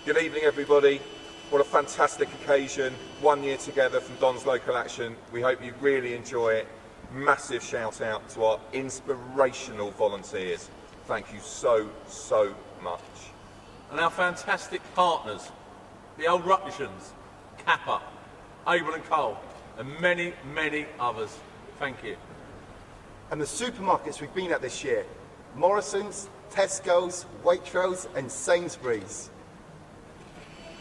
Good evening, everybody. What a fantastic occasion. 1 year together from Don's Local Action. We hope you really enjoy it. Massive shout out to our inspirational volunteers. Thank you so, so much. And our fantastic partners, the Old Rutgers, Kappa, Abel and Cole, and many, many others. Thank you. And the supermarkets we've been at this year: Morrison's, Tesco's, Waitrose and Sainsbury's.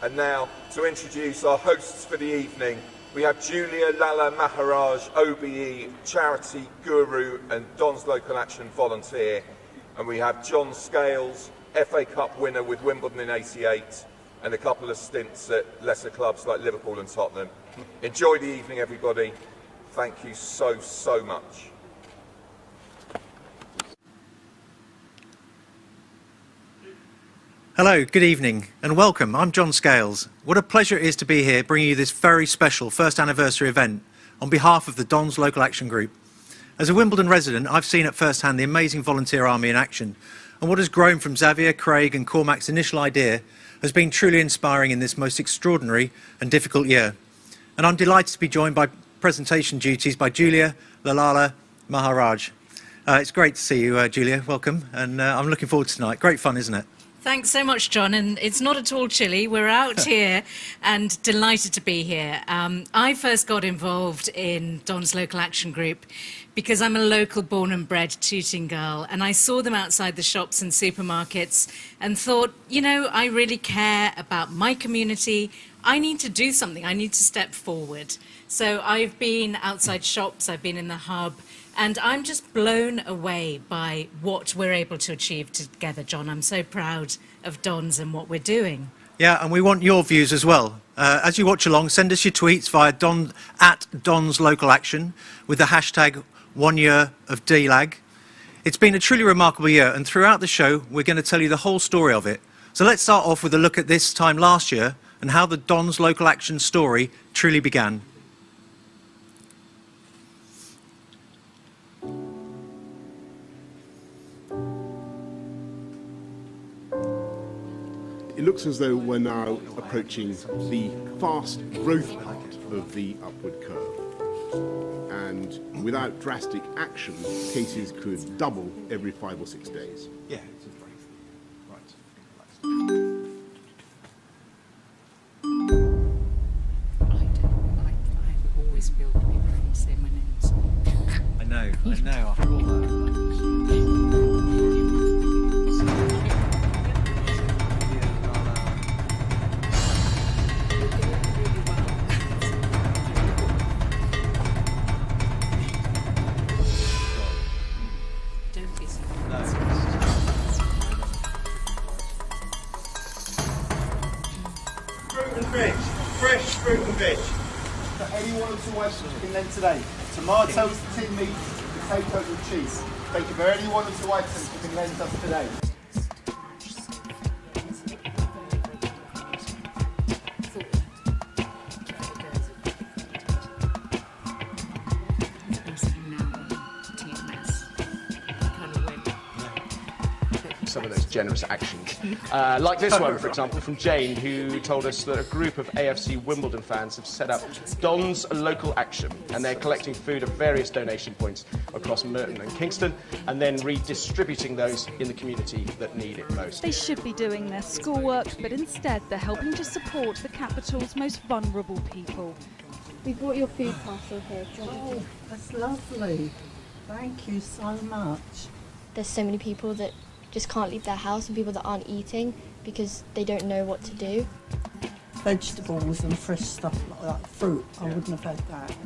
And now, to introduce our hosts for the evening, we have Julia Lalla-Maharajh, OBE, charity guru and Don's Local Action volunteer. And we have John Scales, FA Cup winner with Wimbledon in '88, and a couple of stints at lesser clubs like Liverpool and Tottenham. Enjoy the evening, everybody. Thank you so, so much. Hello, good evening and welcome. I'm John Scales. What a pleasure it is to be here bringing you this very special first anniversary event on behalf of the Don's Local Action Group. As a Wimbledon resident, I've seen at first hand the amazing volunteer army in action, and what has grown from Xavier, Craig and Cormac's initial idea has been truly inspiring in this most extraordinary and difficult year. And I'm delighted to be joined by presentation duties by Julia Lalla-Maharajh. It's great to see you, Julia. Welcome, and I'm looking forward to tonight. Great fun, isn't it? Thanks so much, John, and it's not at all chilly. We're out here and delighted to be here. I first got involved in Don's Local Action Group because I'm a local born and bred Tooting girl, and I saw them outside the shops and supermarkets and thought, you know, I really care about my community. I need to do something. I need to step forward. So I've been outside shops, I've been in the hub, and I'm just blown away by what we're able to achieve together, John. I'm so proud of Don's and what we're doing. Yeah, and we want your views as well. As you watch along, send us your tweets via Don's Local Action with the hashtag 1 year of DLAG. It's been a truly remarkable year, and throughout the show, we're going to tell you the whole story of it. So let's start off with a look at this time last year and how the Don's Local Action story truly began. It looks as though we're now approaching the fast growth part of the upward curve. And without drastic action, cases could double every 5 or 6 days. Yeah. I always feel people when you say my names. I know, after all that. Fresh fruit and veg. For any one or two items you can lend today. Tomatoes, tin meat, potatoes and cheese. Thank you for any one or two items you can lend us today. Some of those generous actions. Like this one, for example, from Jane, who told us that a group of AFC Wimbledon fans have set up Don's Local Action, and they're collecting food at various donation points across Merton and Kingston, and then redistributing those in the community that need it most. They should be doing their schoolwork, but instead they're helping to support the capital's most vulnerable people. We brought your food parcel here. Oh, that's lovely. Thank you so much. There's so many people that just can't leave their house and people that aren't eating because they don't know what to do. Vegetables and fresh stuff like that, fruit, I wouldn't have had that.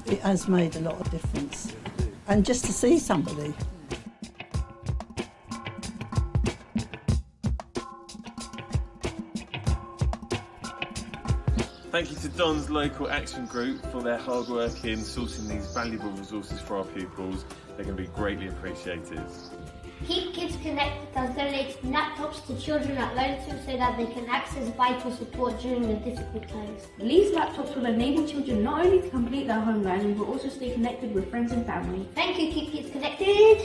It has made a lot of difference. And just to see somebody. Thank you to Don's Local Action Group for their hard work in sourcing these valuable resources for our pupils. They're going to be greatly appreciated. Keep Kids Connected does donate laptops to children at Lonesome so that they can access vital support during the difficult times. These laptops will enable children not only to complete their home learning but also stay connected with friends and family. Thank you, Keep Kids Connected!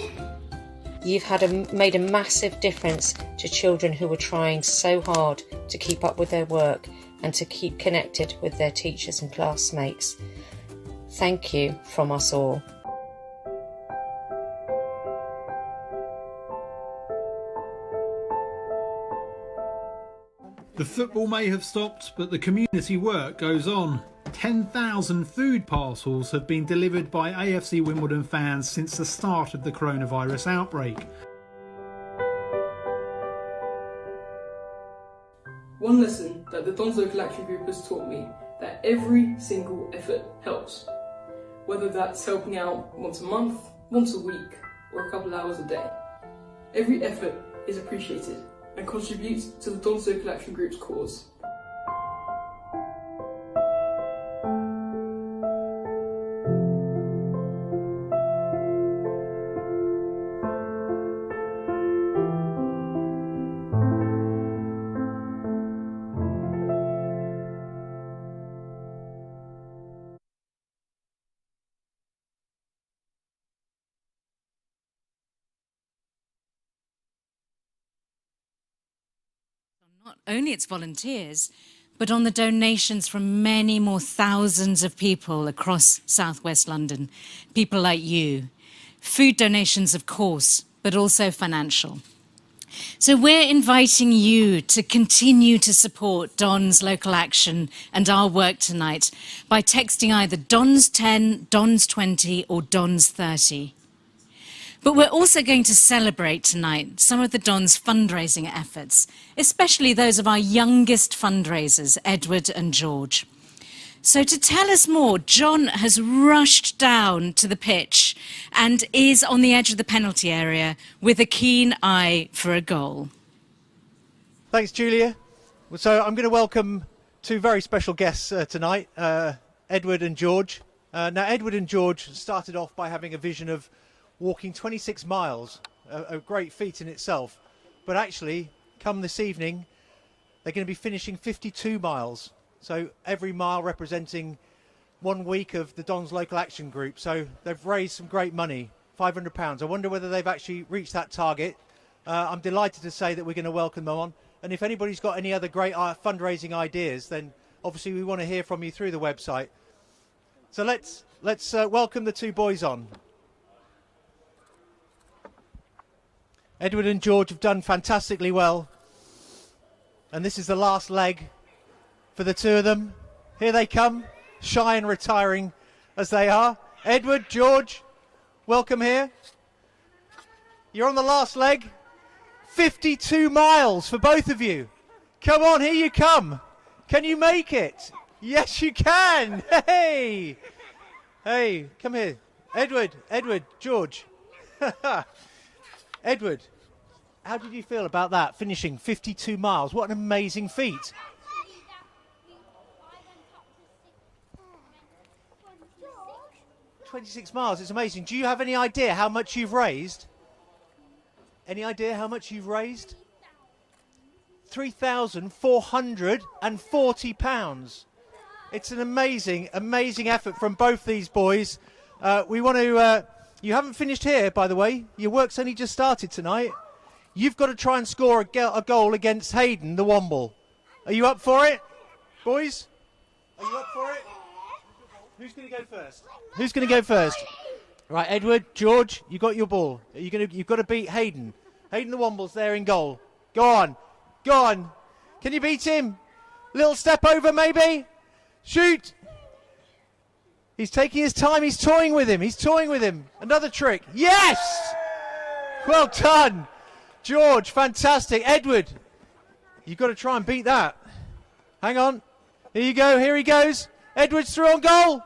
You've made a massive difference to children who were trying so hard to keep up with their work and to keep connected with their teachers and classmates. Thank you from us all. The football may have stopped, but the community work goes on. 10,000 food parcels have been delivered by AFC Wimbledon fans since the start of the coronavirus outbreak. One lesson that the Dons Local Action Group has taught me, that every single effort helps. Whether that's helping out once a month, once a week, or a couple of hours a day. Every effort is appreciated and contributes to the Dons Local Action Group's cause. Not only its volunteers, but on the donations from many more thousands of people across southwest London. People like you. Food donations, of course, but also financial. So we're inviting you to continue to support Dons Local Action and our work tonight by texting either Dons 10, Dons 20 or Dons 30. But we're also going to celebrate tonight some of the Dons' fundraising efforts, especially those of our youngest fundraisers, Edward and George. So to tell us more, John has rushed down to the pitch and is on the edge of the penalty area with a keen eye for a goal. Thanks, Julia. So I'm going to welcome two very special guests tonight, Edward and George. Now, Edward and George started off by having a vision of walking 26 miles, a great feat in itself. But actually, come this evening, they're going to be finishing 52 miles. So every mile representing 1 week of the Dons Local Action Group. So they've raised some great money, £500. I wonder whether they've actually reached that target. I'm delighted to say that we're going to welcome them on. And if anybody's got any other great fundraising ideas, then obviously we want to hear from you through the website. So let's welcome the two boys on. Edward and George have done fantastically well. And this is the last leg for the two of them. Here they come, shy and retiring as they are. Edward, George, welcome here. You're on the last leg. 52 miles for both of you. Come on, here you come. Can you make it? Yes, you can. Hey, hey, come here. Edward, George. Edward, how did you feel about that, finishing 52 miles? What an amazing feat. 26 miles, it's amazing. Do you have any idea how much you've raised? Any idea how much you've raised? £3,440. It's an amazing, amazing effort from both these boys. We want to... you haven't finished here, by the way. Your work's only just started tonight. You've got to try and score a goal against Hayden, the Womble. Are you up for it, boys? Are you up for it? Who's going to go first? Who's going to go first? Right, Edward, George, you got your ball. You've got to beat Hayden. Hayden the Womble's there in goal. Go on. Go on. Can you beat him? Little step over, maybe? Shoot. He's taking his time. He's toying with him. Another trick. Yes! Well done. George, fantastic. Edward, you've got to try and beat that. Hang on. Here you go. Here he goes. Edward's through on goal.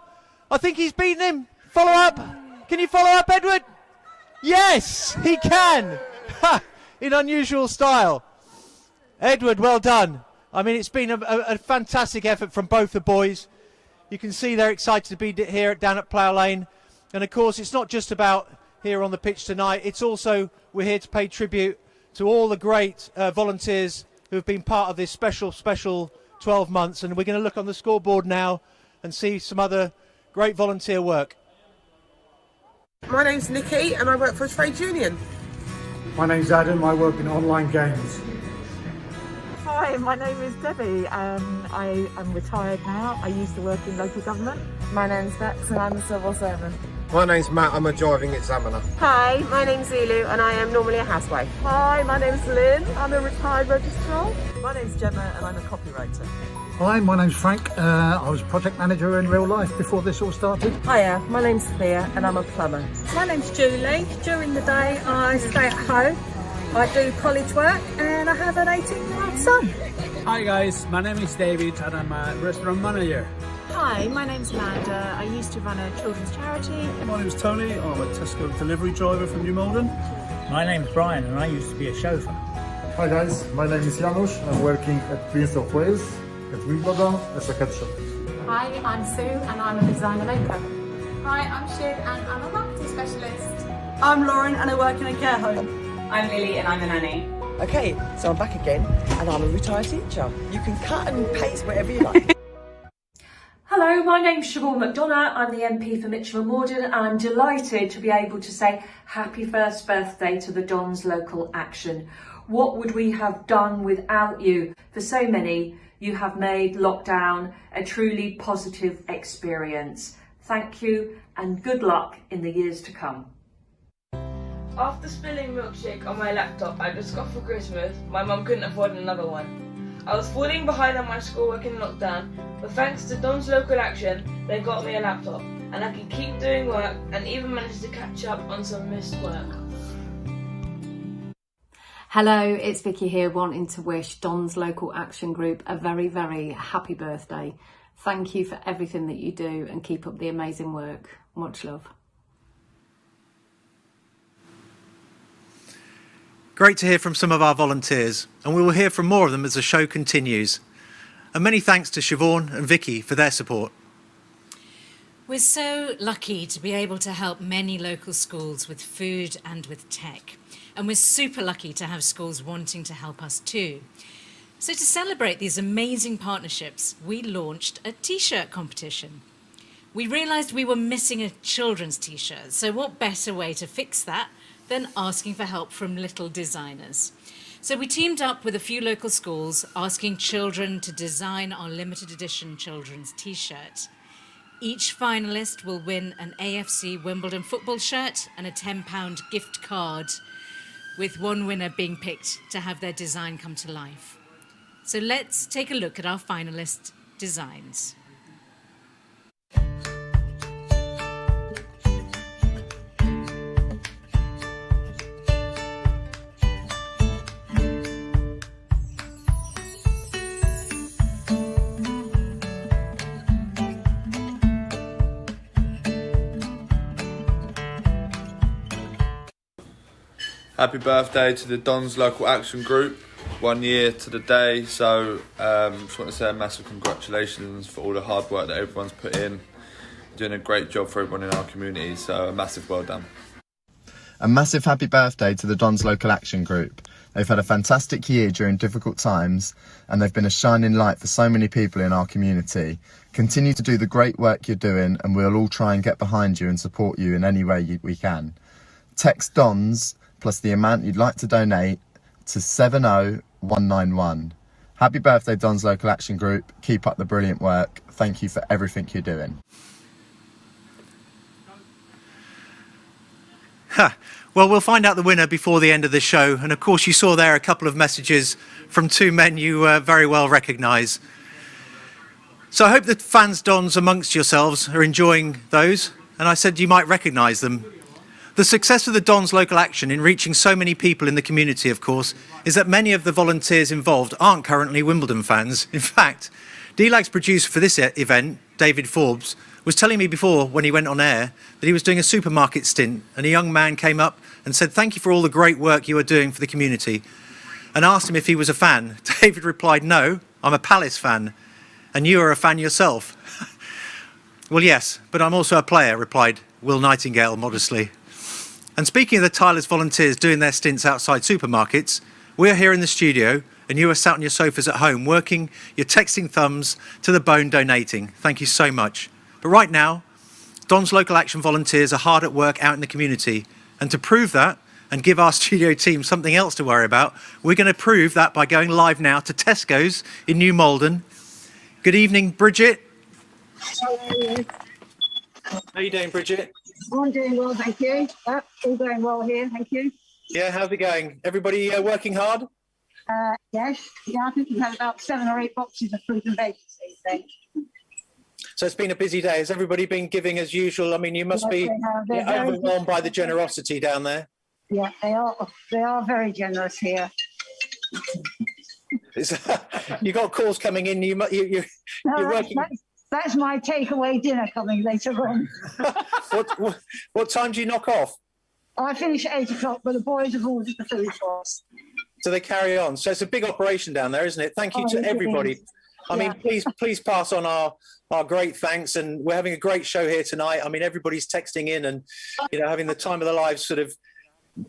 I think he's beaten him. Follow up. Can you follow up, Edward? Yes, he can. In unusual style. Edward, well done. I mean, it's been a fantastic effort from both the boys. You can see they're excited to be here down at Plough Lane. And of course, it's not just about here on the pitch tonight. It's also, we're here to pay tribute to all the great volunteers who have been part of this special 12 months. And we're going to look on the scoreboard now and see some other great volunteer work. My name's Nikki and I work for a trade union. My name's Adam, I work in online games. Hi, my name is Debbie and I am retired now. I used to work in local government. My name's Bex and I'm a civil servant. My name's Matt, I'm a driving examiner. Hi, my name's Zulu and I am normally a housewife. Hi, my name's Lynn. I'm a retired registrar. My name's Gemma and I'm a copywriter. Hi, my name's Frank. I was project manager in real life before this all started. Hiya, my name's Thea and I'm a plumber. My name's Julie. During the day I stay at home. I do college work and I have an 18-year-old son. Hi guys, my name is David and I'm a restaurant manager. Hi, my name's Amanda. I used to run a children's charity. My name's Tony. I'm a Tesco delivery driver from New Malden. My name's Brian and I used to be a chauffeur. Hi guys, my name is Janusz. I'm working at Prince of Wales at Wimbledon as a head chef. Hi, I'm Sue and I'm a designer maker. Hi, I'm Shid and I'm a marketing specialist. I'm Lauren and I work in a care home. I'm Lily and I'm a nanny. Okay, so I'm back again and I'm a retired teacher. You can cut and paste whatever you like. Hello, my name's Siobhan McDonough. I'm the MP for Mitcham and Morden and I'm delighted to be able to say happy first birthday to the Dons Local Action. What would we have done without you? For so many, you have made lockdown a truly positive experience. Thank you and good luck in the years to come. After spilling milkshake on my laptop I just got for Christmas, my mum couldn't afford another one. I was falling behind on my schoolwork in lockdown, but thanks to Don's Local Action, they got me a laptop, and I could keep doing work and even managed to catch up on some missed work. Hello, it's Vicky here, wanting to wish Don's Local Action Group a very, very happy birthday. Thank you for everything that you do and keep up the amazing work. Much love. Great to hear from some of our volunteers, and we will hear from more of them as the show continues. And many thanks to Siobhan and Vicky for their support. We're so lucky to be able to help many local schools with food and with tech. And we're super lucky to have schools wanting to help us too. So to celebrate these amazing partnerships, we launched a t-shirt competition. We realised we were missing a children's t-shirt, so what better way to fix that than asking for help from little designers. So we teamed up with a few local schools asking children to design our limited edition children's t-shirt. Each finalist will win an AFC Wimbledon football shirt and a £10 gift card, with one winner being picked to have their design come to life. So let's take a look at our finalist designs. Happy birthday to the Dons Local Action Group, 1 year to the day, so just want to say a massive congratulations for all the hard work that everyone's put in. Doing a great job for everyone in our community, so a massive well done. A massive happy birthday to the Dons Local Action Group. They've had a fantastic year during difficult times and they've been a shining light for so many people in our community. Continue to do the great work you're doing and we'll all try and get behind you and support you in any way we can. Text DONS plus the amount you'd like to donate to 70191. Happy birthday, Dons Local Action Group. Keep up the brilliant work. Thank you for everything you're doing. Well, we'll find out the winner before the end of the show. And of course, you saw there a couple of messages from two men you very well recognise. So I hope that fans Dons amongst yourselves are enjoying those. And I said you might recognise them. The success of the Dons Local Action in reaching so many people in the community, of course, is that many of the volunteers involved aren't currently Wimbledon fans. In fact, DLAG's producer for this event, David Forbes, was telling me before when he went on air that he was doing a supermarket stint and a young man came up and said, "Thank you for all the great work you are doing for the community," and asked him if he was a fan. David replied, "No, I'm a Palace fan, and you are a fan yourself." "Well, yes, but I'm also a player," replied Will Nightingale modestly. And speaking of the tireless volunteers doing their stints outside supermarkets, we're here in the studio and you are sat on your sofas at home working your texting thumbs to the bone donating. Thank you so much. But right now, Dons Local Action volunteers are hard at work out in the community. And to prove that, and give our studio team something else to worry about, we're going to prove that by going live now to Tesco's in New Malden. Good evening, Bridget. Hello. How are you doing, Bridget? I'm doing well, thank you. All going well here, thank you. Yeah, how's it going? Everybody working hard? Yes. Yeah, I think we've had about 7 or 8 boxes of fruit and veg these days. So it's been a busy day. Has everybody been giving as usual? I mean, you must be overwhelmed by the generosity down there. Yeah, they are. They are very generous here. You got calls coming in. You're working. That's my takeaway dinner coming later on. What time do you knock off? I finish at 8 o'clock, but the boys have ordered the food for us. So they carry on. So it's a big operation down there, isn't it? Thank you to everybody. I mean, please pass on our great thanks. And we're having a great show here tonight. I mean, everybody's texting in and, having the time of their lives, sort of,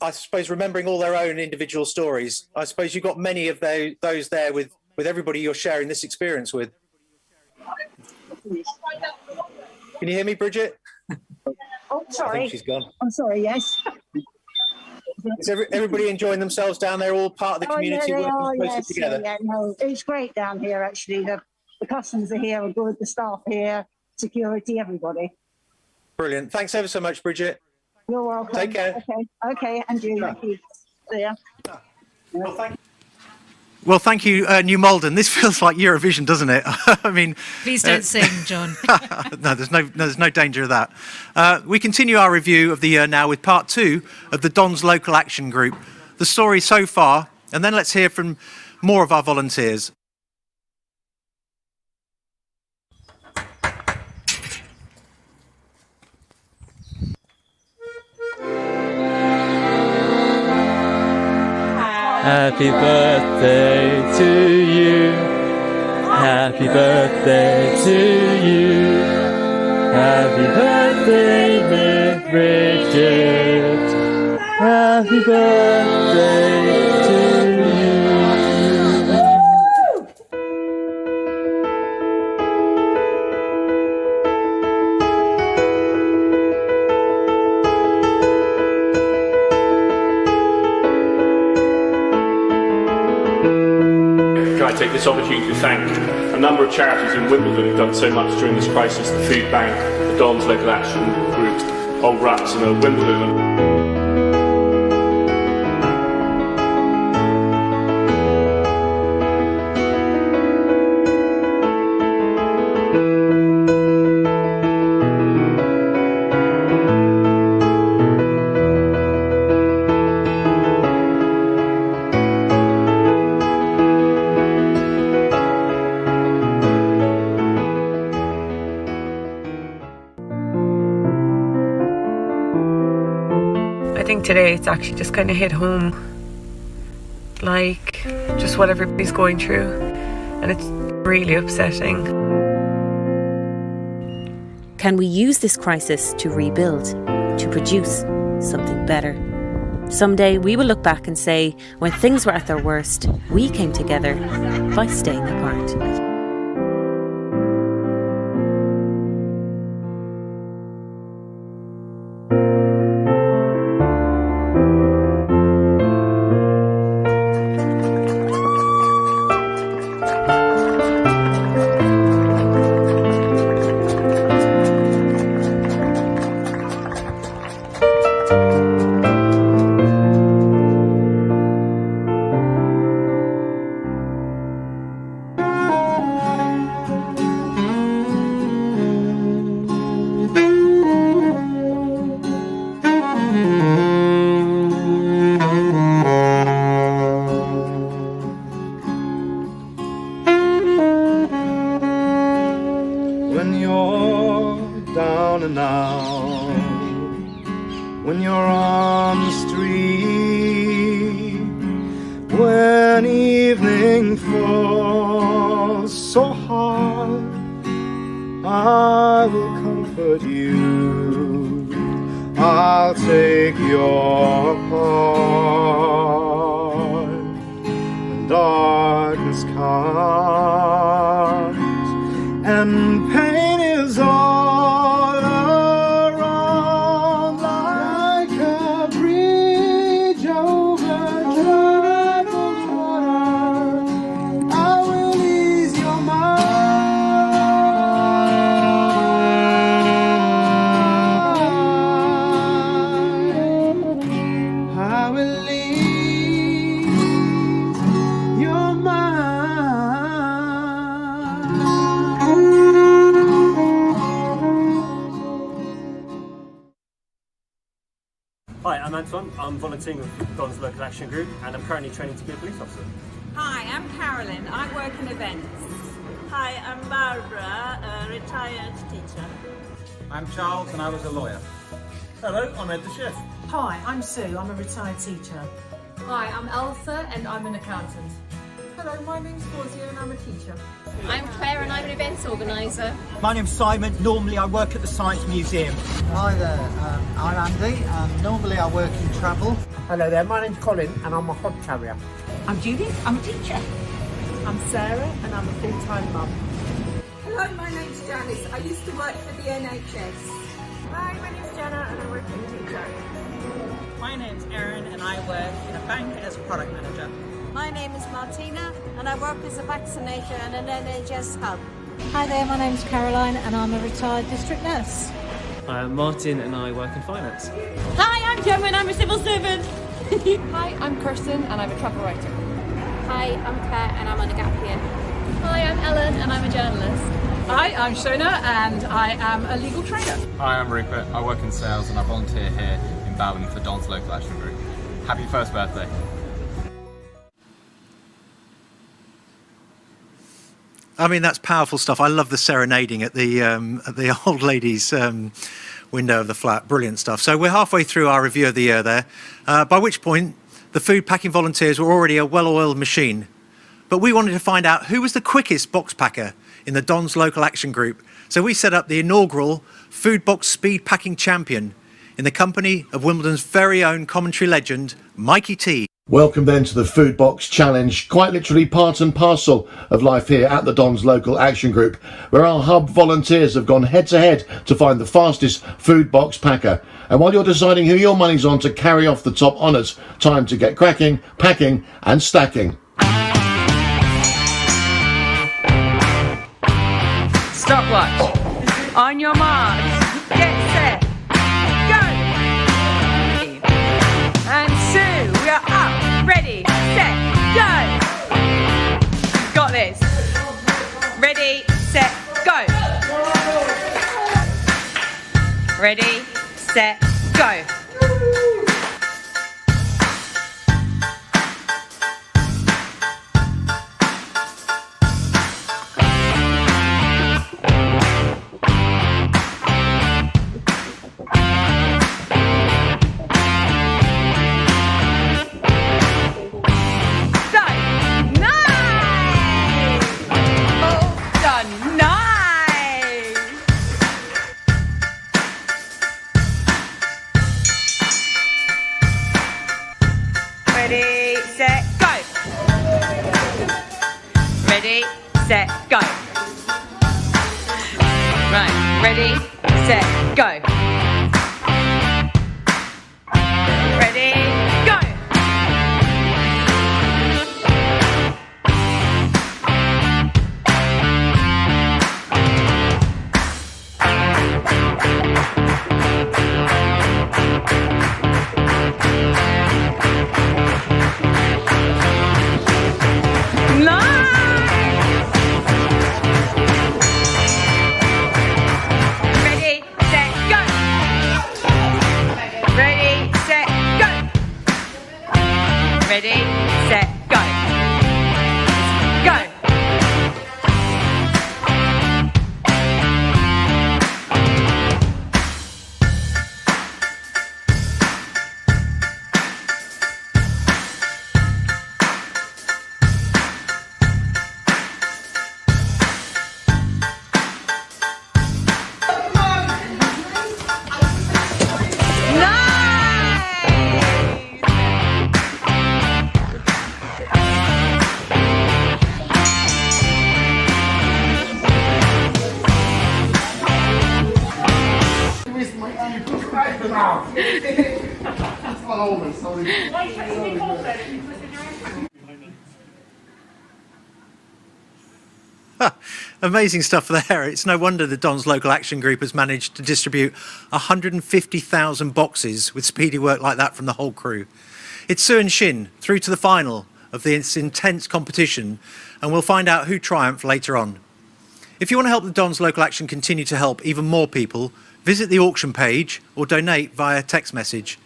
I suppose, remembering all their own individual stories. I suppose you've got many of those there with everybody you're sharing this experience with. Can you hear me, Bridget? Oh, sorry. I think she's gone. I'm sorry, yes. Is everybody enjoying themselves down there, all part of the community working closely together? Yeah, no, it's great down here, actually. The customers are here are good, the staff here, security, everybody. Brilliant. Thanks ever so much, Bridget. You're welcome. Take care. Okay, and you. Thank you. See ya. Well, thank you, New Malden. This feels like Eurovision, doesn't it? I mean, please don't sing, John. No, there's no danger of that. We continue our review of the year now with part 2 of the Dons Local Action Group. The story so far, and then let's hear from more of our volunteers. Happy birthday to you. Happy birthday to you. Happy birthday, dear Bridget. Happy birthday to you. Can I take this opportunity to thank a number of charities in Wimbledon who've done so much during this crisis, the Food Bank, the Dons Local Action Group, Old Ruts and Wimbledon. I think today it's actually just kind of hit home, like just what everybody's going through, and it's really upsetting. Can we use this crisis to rebuild, to produce something better? Someday we will look back and say, when things were at their worst, we came together by staying apart. When you're down and out, when you're on the street, when evening falls so hard, I will comfort you, I'll take your part. When darkness comes and pain is all around, like a bridge I'm Anton. I'm volunteering with Don's Local Action Group and I'm currently training to be a police officer. Hi, I'm Carolyn. I work in events. Hi, I'm Barbara, a retired teacher. I'm Charles and I was a lawyer. Hello, I'm Ed the chef. Hi, I'm Sue. I'm a retired teacher. Hi, I'm Elsa and I'm an accountant. Hello, my name's Fawzia and I'm a teacher. I'm Claire and I'm an events organiser. My name's Simon. Normally I work at the Science Museum. Hi there, I'm Andy. Normally I work in travel. Hello there, my name's Colin and I'm a hod carrier. I'm Judith. I'm a teacher. I'm Sarah and I'm a full-time mum. Hello, my name's Janice. I used to work for the NHS. Hi, my name's Jenna and I'm a working teacher. My name's Erin and I work in a bank as a product manager. My name is Martina and I work as a vaccinator and an NHS hub. Hi there, my name's Caroline and I'm a retired district nurse. I'm Martin and I work in finance. Hi, I'm Gemma and I'm a civil servant. Hi, I'm Kirsten and I'm a travel writer. Hi, I'm Claire and I'm on a gap year. Hi, I'm Ellen and I'm a journalist. Hi, I'm Shona and I am a legal trainer. Hi, I'm Rupert. I work in sales and I volunteer here in Bowden for Don's Local Action Group. Happy first birthday. I mean, that's powerful stuff. I love the serenading at the old lady's window of the flat. Brilliant stuff. So we're halfway through our review of the year there, by which point the food packing volunteers were already a well-oiled machine. But we wanted to find out who was the quickest box packer in the Don's Local Action Group. So we set up the inaugural food box speed packing champion in the company of Wimbledon's very own commentary legend, Mikey T. Welcome then to the Food Box Challenge, quite literally part and parcel of life here at the Don's Local Action Group, where our hub volunteers have gone head to head to find the fastest food box packer. And while you're deciding who your money's on to carry off the top honours, time to get cracking, packing and stacking. Stopwatch. On your marks. Get set. Go. And Sue, we are up. Ready, set, go. Got this. Ready, set, go. Ready, set, go. Ready, set, go. Right, ready, set, go. Ready, go. Ready, set, go. Go. Amazing stuff there. It's no wonder the Don's Local Action Group has managed to distribute 150,000 boxes with speedy work like that from the whole crew. It's Sue and Shin through to the final of this intense competition, and we'll find out who triumphed later on. If you want to help the Don's Local Action continue to help even more people, visit the auction page or donate via text message.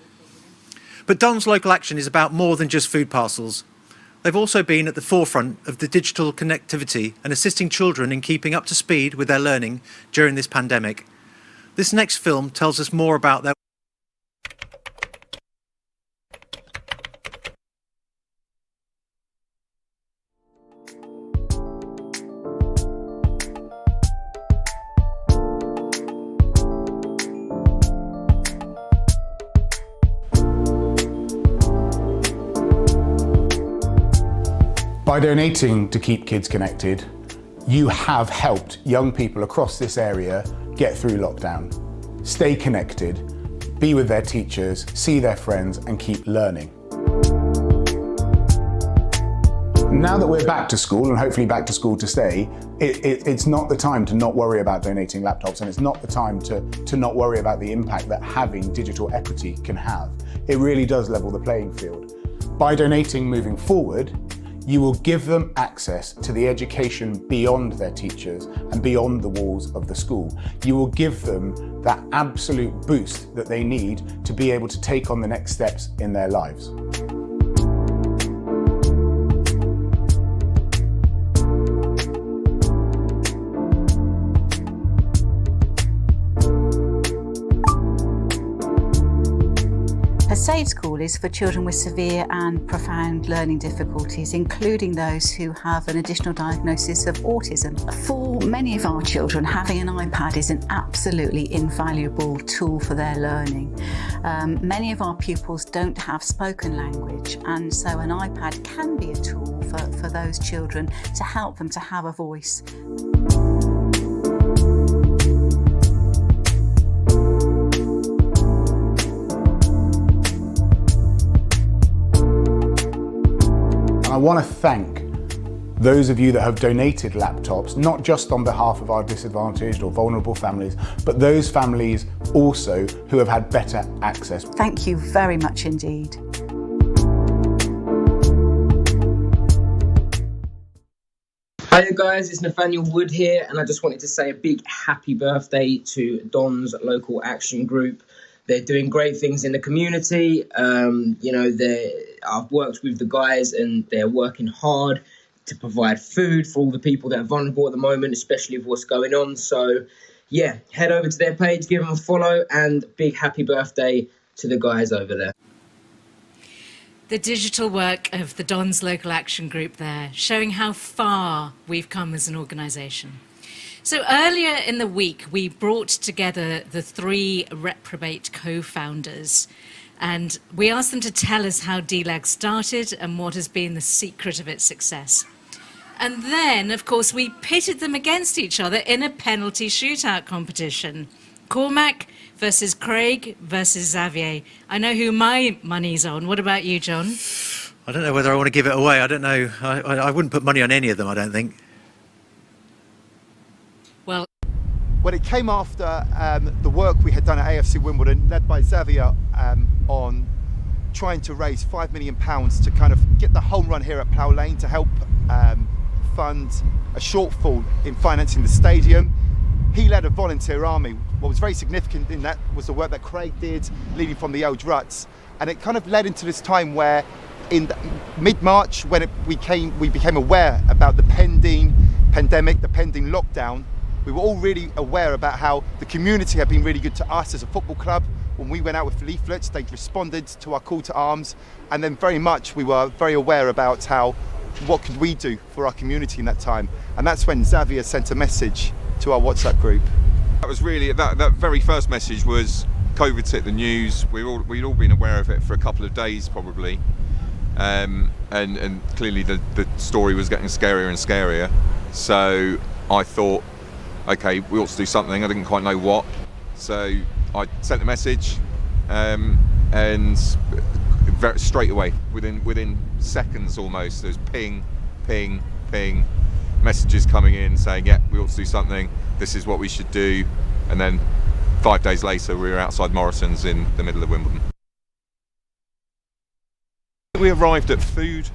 But Don's Local Action is about more than just food parcels. They've also been at the forefront of the digital connectivity and assisting children in keeping up to speed with their learning during this pandemic. This next film tells us more about their By donating to keep kids connected, you have helped young people across this area get through lockdown. Stay connected, be with their teachers, see their friends, and keep learning. Now that we're back to school, and hopefully back to school to stay, it's not the time to not worry about donating laptops, and it's not the time to not worry about the impact that having digital equity can have. It really does level the playing field. By donating moving forward, you will give them access to the education beyond their teachers and beyond the walls of the school. You will give them that absolute boost that they need to be able to take on the next steps in their lives. A safe school is for children with severe and profound learning difficulties, including those who have an additional diagnosis of autism. For many of our children, having an iPad is an absolutely invaluable tool for their learning. Many of our pupils don't have spoken language, and so an iPad can be a tool for those children to help them to have a voice. I want to thank those of you that have donated laptops, not just on behalf of our disadvantaged or vulnerable families, but those families also who have had better access. Thank you very much indeed. Hiya guys, it's Nathaniel Wood here, and I just wanted to say a big happy birthday to Don's Local Action Group. They're doing great things in the community. I've worked with the guys and they're working hard to provide food for all the people that are vulnerable at the moment, especially with what's going on. So yeah, head over to their page, give them a follow, and big happy birthday to the guys over there. The digital work of the Don's Local Action Group there, showing how far we've come as an organisation. So earlier in the week, we brought together the 3 reprobate co-founders, and we asked them to tell us how DLAG started and what has been the secret of its success. And then, of course, we pitted them against each other in a penalty shootout competition. Cormac versus Craig versus Xavier. I know who my money's on. What about you, John? I don't know whether I want to give it away. I don't know. I wouldn't put money on any of them, I don't think. Well, when it came after the work we had done at AFC Wimbledon, led by Xavier, on trying to raise £5 million to kind of get the home run here at Plough Lane to help fund a shortfall in financing the stadium, he led a volunteer army. What was very significant in that was the work that Craig did, leading from the old ruts, and it kind of led into this time where, in mid-March, when we became aware about the pending pandemic, the pending lockdown. We were all really aware about how the community had been really good to us as a football club. When we went out with leaflets, they'd responded to our call to arms, and then very much we were very aware about what could we do for our community in that time. And that's when Xavier sent a message to our WhatsApp group. That was really, that very first message was COVID's hit the news. We'd all been aware of it for a couple of days probably. And clearly the story was getting scarier and scarier. So I thought, okay, we ought to do something. I didn't quite know what. So I sent a message, and straight away, within seconds almost, there's ping, ping, ping, messages coming in saying, yeah, we ought to do something. This is what we should do. And then 5 days later, we were outside Morrison's in the middle of Wimbledon. We arrived at food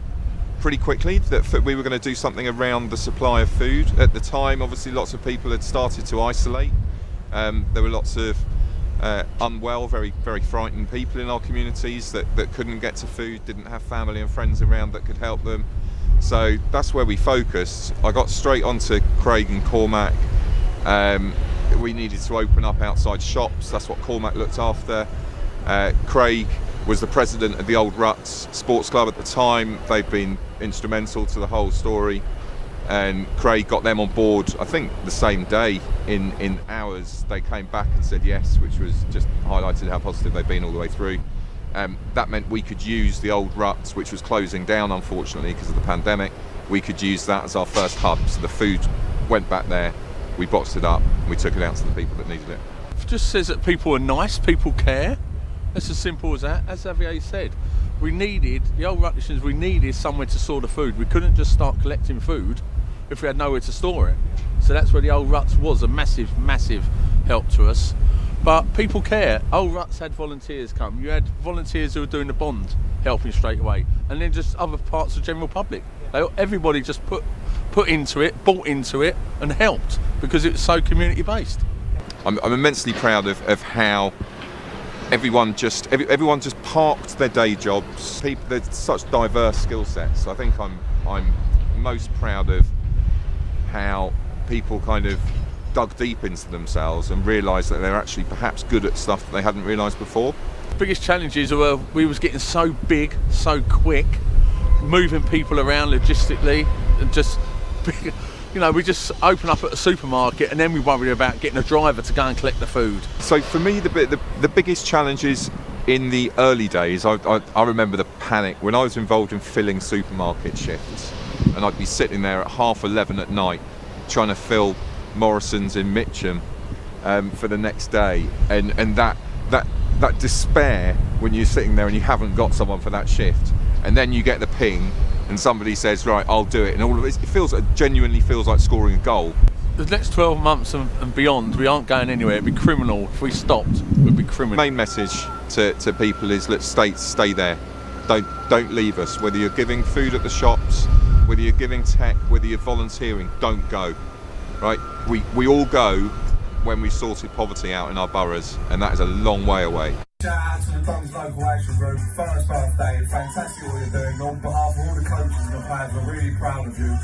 pretty quickly, that we were going to do something around the supply of food. At the time, obviously, lots of people had started to isolate. There were lots of unwell, very, very frightened people in our communities that couldn't get to food, didn't have family and friends around that could help them. So that's where we focused. I got straight onto Craig and Cormac. We needed to open up outside shops. That's what Cormac looked after. Craig was the president of the Old Ruts Sports Club at the time. They've been instrumental to the whole story. And Craig got them on board, I think the same day. In hours they came back and said yes, which was just highlighted how positive they've been all the way through. That meant we could use the Old Ruts, which was closing down unfortunately because of the pandemic. We could use that as our first hub, so the food went back there, we boxed it up and we took it out to the people that needed it. It just says that people are nice, people care. It's as simple as that. As Xavier said, we needed somewhere to store the food. We couldn't just start collecting food if we had nowhere to store it. So that's where the Old Ruts was a massive, massive help to us. But people care. Old Ruts had volunteers come. You had volunteers who were doing the bond, helping straight away. And then just other parts of the general public. Everybody just put into it, bought into it and helped because it was so community based. I'm immensely proud of how everyone just parked their day jobs. There's such diverse skill sets. I think I'm most proud of how people kind of dug deep into themselves and realised that they're actually perhaps good at stuff that they hadn't realised before. The biggest challenges were we was getting so big, so quick, moving people around logistically, and just, we just open up at a supermarket and then we worry about getting a driver to go and collect the food. So for me, the biggest challenges in the early days, I remember the panic when I was involved in filling supermarket shifts, and I'd be sitting there at 11:30 at night trying to fill Morrison's in Mitcham for the next day, and that despair when you're sitting there and you haven't got someone for that shift, and then you get the ping and somebody says, right, I'll do it, and all of it genuinely feels like scoring a goal. The next 12 months and beyond, we aren't going anywhere. It'd be criminal if we stopped. It'd be criminal. Main message to people is, let's stay there. Don't leave us. Whether you're giving food at the shops, whether you're giving tech, whether you're volunteering, don't go. Right? We all go when we sorted poverty out in our boroughs, and that is a long way away. Shout out to the Dons Local Action Group, first birthday, fantastic what you're doing. On behalf of all the coaches and the players, we're really proud of you.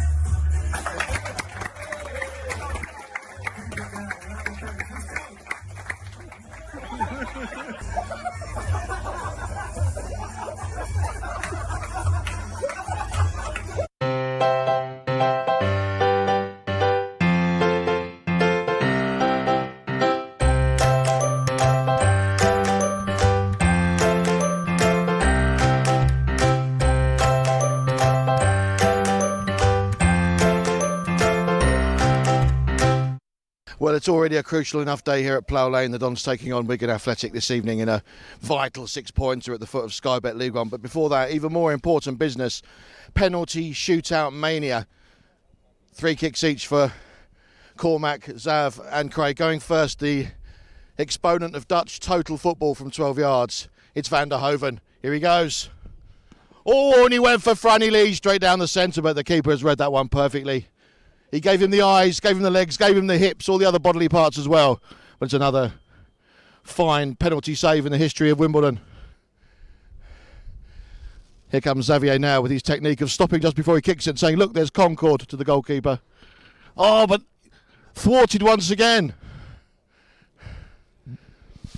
Well, it's already a crucial enough day here at Plough Lane. The Dons taking on Wigan Athletic this evening in a vital 6-pointer at the foot of Sky Bet League One. But before that, even more important business, penalty shootout mania. 3 kicks each for Cormac, Zav and Craig. Going first, the exponent of Dutch total football from 12 yards. It's Van der Hoven. Here he goes. Oh, and he went for Franny Lee straight down the centre, but the keeper has read that one perfectly. He gave him the eyes, gave him the legs, gave him the hips, all the other bodily parts as well. But it's another fine penalty save in the history of Wimbledon. Here comes Xavier now with his technique of stopping just before he kicks it, saying, look, there's Concord to the goalkeeper. Oh, but thwarted once again.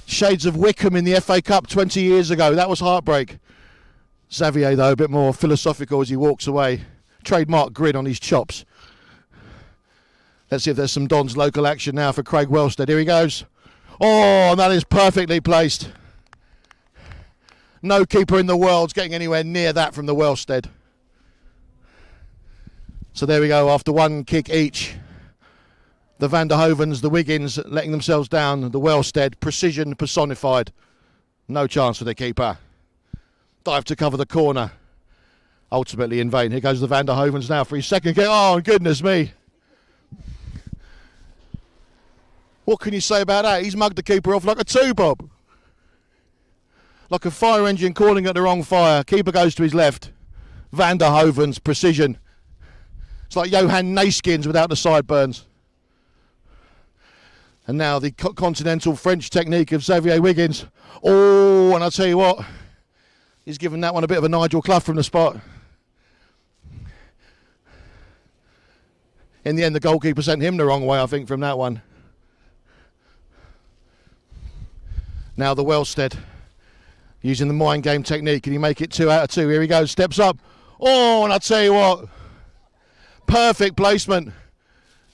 Shades of Wickham in the FA Cup 20 years ago. That was heartbreak. Xavier, though, a bit more philosophical as he walks away. Trademark grin on his chops. Let's see if there's some Dons local action now for Craig Wellstead. Here he goes. Oh, and that is perfectly placed. No keeper in the world's getting anywhere near that from the Wellstead. So there we go, after 1 kick each. The Van der Hovens, the Wiggins letting themselves down. The Wellstead, precision personified. No chance for the keeper. Dive to cover the corner. Ultimately in vain. Here goes the Van der Hovens now for his second kick. Oh, goodness me. What can you say about that? He's mugged the keeper off like a 2-bob. Like a fire engine calling at the wrong fire. Keeper goes to his left. Van der Hovens, precision. It's like Johan Naiskins without the sideburns. And now the continental French technique of Xavier Wiggins. Oh, and I'll tell you what, he's given that one a bit of a Nigel Clough from the spot. In the end, the goalkeeper sent him the wrong way, I think, from that one. Now the Wellstead, using the mind game technique. Can he make it 2 out of 2? Here he goes, steps up. Oh, and I'll tell you what, perfect placement.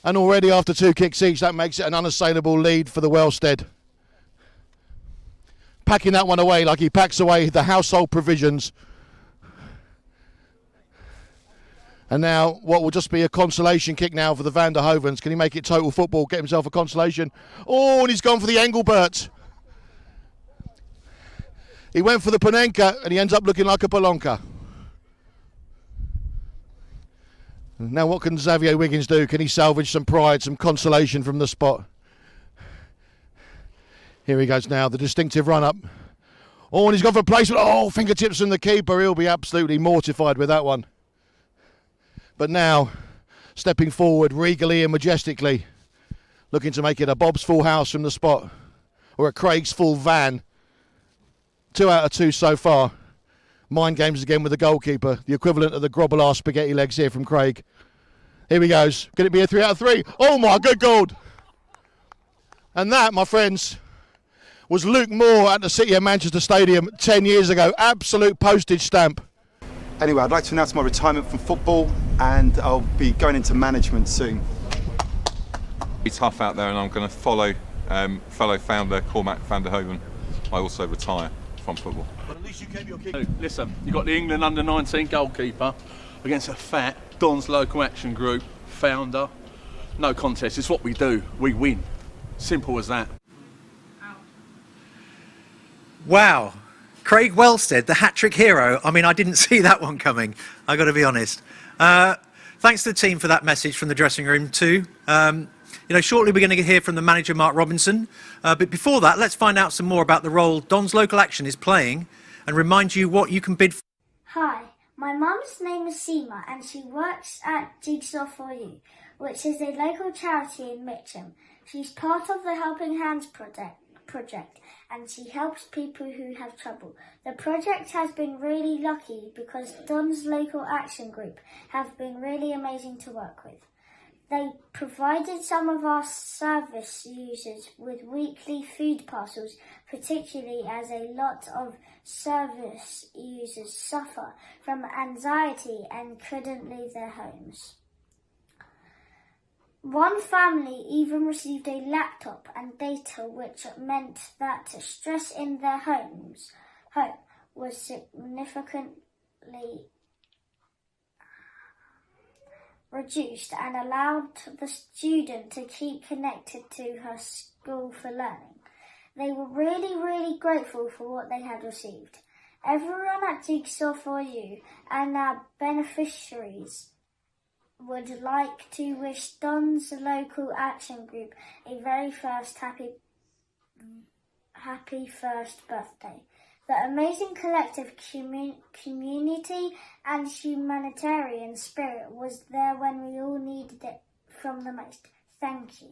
And already after 2 kicks each, that makes it an unassailable lead for the Wellstead. Packing that one away like he packs away the household provisions. And now what will just be a consolation kick now for the Van der Hovens. Can he make it total football, get himself a consolation? Oh, and he's gone for the Engelbert. He went for the Panenka and he ends up looking like a Polonka. Now what can Xavier Wiggins do? Can he salvage some pride, some consolation from the spot? Here he goes now, the distinctive run-up. Oh, and he's gone for a placement. Oh, fingertips from the keeper. He'll be absolutely mortified with that one. But now, stepping forward regally and majestically, looking to make it a Bob's full house from the spot, or a Craig's full van. 2 out of 2 so far. Mind games again with the goalkeeper, the equivalent of the Grobbelaar spaghetti legs here from Craig. Here he goes. Could it be a 3 out of 3? Oh my good God! And that, my friends, was Luke Moore at the City of Manchester Stadium 10 years ago. Absolute postage stamp. Anyway, I'd like to announce my retirement from football, and I'll be going into management soon. It's tough out there, and I'm going to follow fellow founder Cormac van der Hoven. I also retire from football. But at least you kept your kick. Listen, you got the England under-19 goalkeeper against a fat Don's Local Action Group founder. No contest. It's what we do. We win. Simple as that. Wow. Craig Wellstead, the hat-trick hero. I mean, I didn't see that one coming, I got to be honest. Thanks to the team for that message from the dressing room too. You know, shortly we're going to hear from the manager, Mark Robinson. But before that, let's find out some more about the role Don's Local Action is playing and remind you what you can bid for. Hi, my mum's name is Seema and she works at Jigsaw For You, which is a local charity in Mitcham. She's part of the Helping Hands project and she helps people who have trouble. The project has been really lucky because Don's Local Action Group have been really amazing to work with. They provided some of our service users with weekly food parcels, particularly as a lot of service users suffer from anxiety and couldn't leave their homes. One family even received a laptop and data, which meant that stress in their home was significantly reduced and allowed the student to keep connected to her school for learning. They were really, really grateful for what they had received. Everyone at Jigsaw For You and our beneficiaries would like to wish Don's Local Action Group a very first happy first birthday. The amazing collective community and humanitarian spirit was there when we all needed it from the most. Thank you.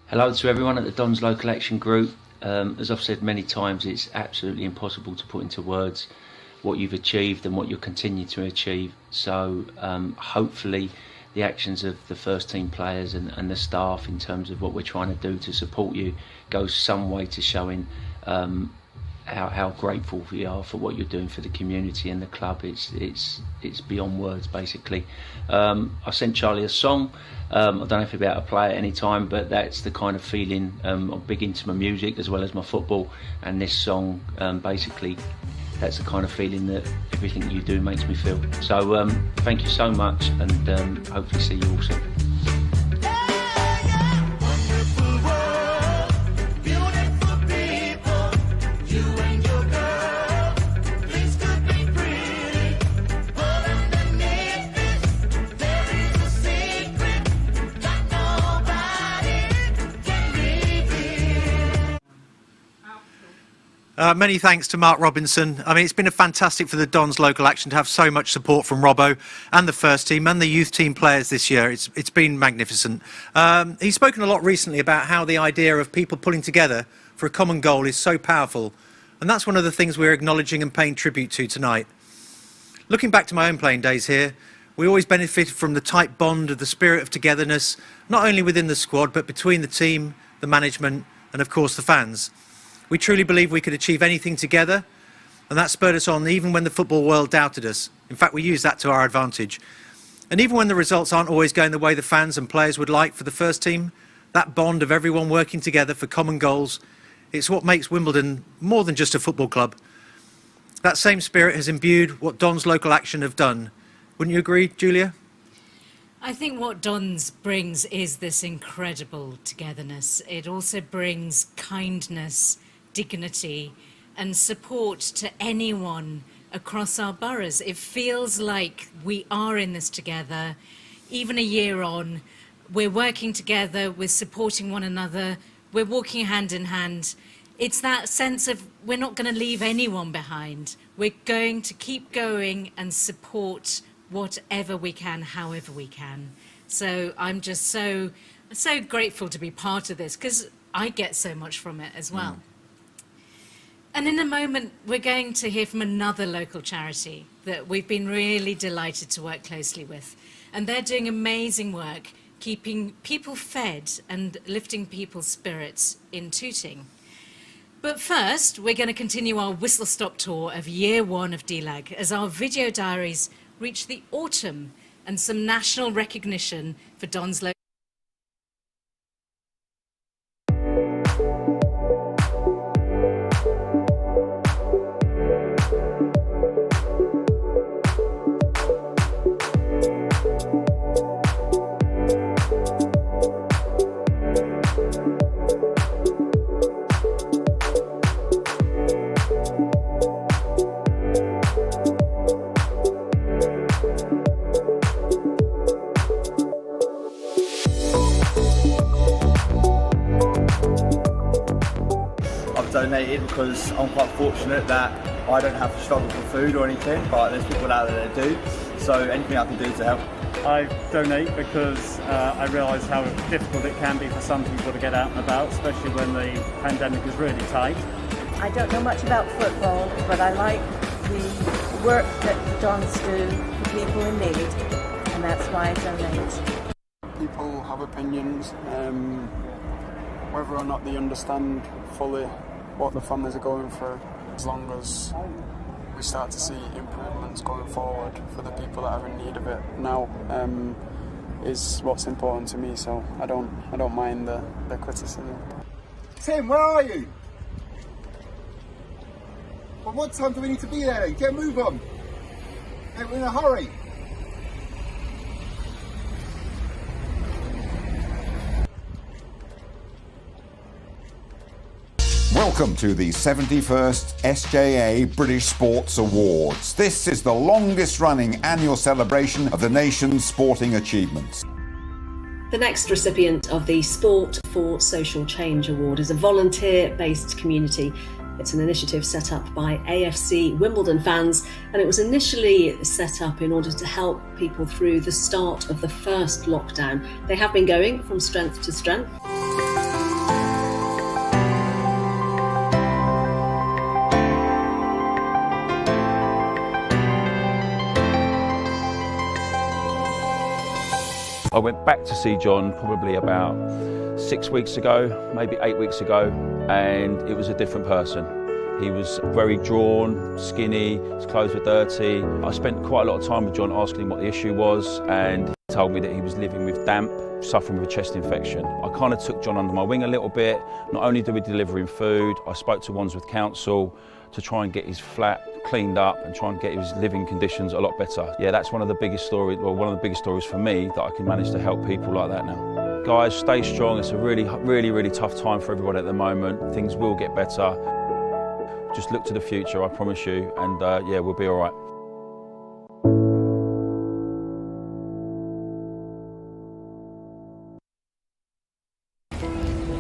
Hello to everyone at the Don's Local Action Group. As I've said many times, it's absolutely impossible to put into words what you've achieved and what you'll continue to achieve. So hopefully the actions of the first team players and the staff in terms of what we're trying to do to support you goes some way to showing how grateful we are for what you're doing for the community and the club. It's beyond words, basically. I sent Charlie a song. I don't know if he'll be able to play it any time, but that's the kind of feeling. I'm big into my music as well as my football, and this song basically, that's the kind of feeling that everything you do makes me feel. So thank you so much, and hopefully see you all soon. Beautiful people, you and your girl, please could be free. Many thanks to Mark Robinson. I mean, it's been a fantastic for the Dons local action to have so much support from Robbo and the first team and the youth team players this year. It's been magnificent. He's spoken a lot recently about how the idea of people pulling together for a common goal is so powerful. And that's one of the things we're acknowledging and paying tribute to tonight. Looking back to my own playing days here, we always benefited from the tight bond of the spirit of togetherness, not only within the squad, but between the team, the management, and of course the fans. We truly believe we could achieve anything together, and that spurred us on even when the football world doubted us. In fact, we used that to our advantage. And even when the results aren't always going the way the fans and players would like for the first team, that bond of everyone working together for common goals, it's what makes Wimbledon more than just a football club. That same spirit has imbued what Dons Local Action have done. Wouldn't you agree, Julia? I think what Dons brings is this incredible togetherness. It also brings kindness, dignity and support to anyone across our boroughs. It feels like we are in this together. Even a year on, we're working together, we're supporting one another, we're walking hand in hand. It's that sense of we're not going to leave anyone behind. We're going to keep going and support whatever we can, however we can. So I'm just so grateful to be part of this because I get so much from it as well. And in a moment, we're going to hear from another local charity that we've been really delighted to work closely with. And they're doing amazing work, keeping people fed and lifting people's spirits in Tooting. But first, we're going to continue our whistle-stop tour of Year 1 of DLAG as our video diaries reach the autumn and some national recognition for Dons Local. Donated because I'm quite fortunate that I don't have to struggle for food or anything, but there's people out there that do, so anything I can do to help. I donate because I realise how difficult it can be for some people to get out and about, especially when the pandemic is really tight. I don't know much about football, but I like the work that the Dons do for people in need, and that's why I donate. People have opinions, whether or not they understand fully what the families are going through. As long as we start to see improvements going forward for the people that are in need of it now, is what's important to me. So I don't mind the criticism. Tim, where are you? Well, what time do we need to be there? Get a move on. Hey, we're in a hurry. Welcome to the 71st SJA British Sports Awards. This is the longest running annual celebration of the nation's sporting achievements. The next recipient of the Sport for Social Change Award is a volunteer-based community. It's an initiative set up by AFC Wimbledon fans, and it was initially set up in order to help people through the start of the first lockdown. They have been going from strength to strength. I went back to see John probably about 6 weeks ago, maybe 8 weeks ago, and it was a different person. He was very drawn, skinny, his clothes were dirty. I spent quite a lot of time with John asking him what the issue was, and he told me that he was living with damp, suffering with a chest infection. I kind of took John under my wing a little bit. Not only did we deliver him food, I spoke to Wandsworth Council to try and get his flat cleaned up and try and get his living conditions a lot better. Yeah, that's one of the biggest stories, well, one of the biggest stories for me, that I can manage to help people like that now. Guys, stay strong. It's a really tough time for everybody at the moment. Things will get better. Just look to the future, I promise you, and yeah, we'll be all right.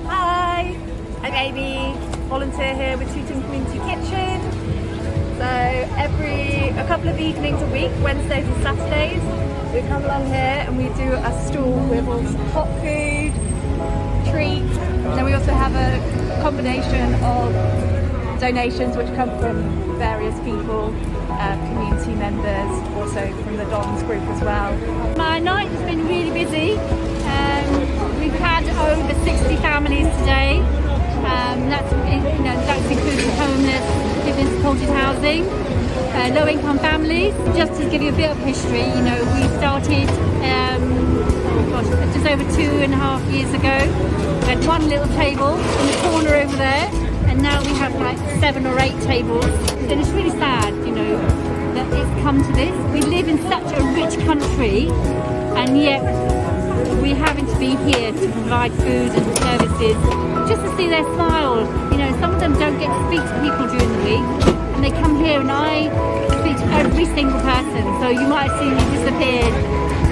Hi, I'm Amy, volunteer here with Tooting Community Kitchen. couple of evenings a week, Wednesdays and Saturdays. We come along here and we do a stall with all hot food, treats, and then we also have a combination of donations which come from various people, community members, also from the Dons group as well. My night has been really busy. We've had over 60 families today. That's including homeless, living in supported housing, low-income families. Just to give you a bit of history, we started just over 2.5 years ago. We had one little table in the corner over there, and now we have like 7 or 8 tables. And it's really sad, that it's come to this. We live in such a rich country, and yet we're having to be here to provide food and services just to see their smile. Some of them don't get to speak to people during the week, and they come here and I speak to every single person. So you might have seen me disappeared,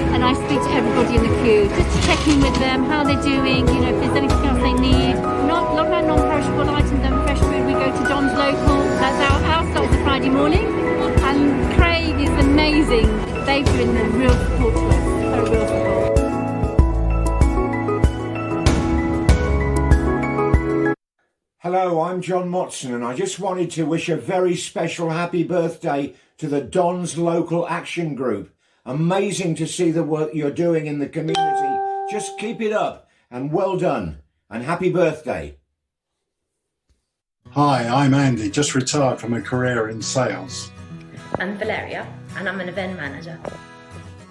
and I speak to everybody in the queue, just to check in with them, how they're doing, if there's anything else they need. Not a lot about non-perishable items and fresh food. We go to Don's Local. That's our start is a Friday morning, and Craig is amazing. They've been a real support to us, a real support. Hello, I'm John Motson, and I just wanted to wish a very special happy birthday to the Dons Local Action Group. Amazing to see the work you're doing in the community. Just keep it up, and well done, and happy birthday. Hi, I'm Andy, just retired from a career in sales. I'm Valeria, and I'm an event manager.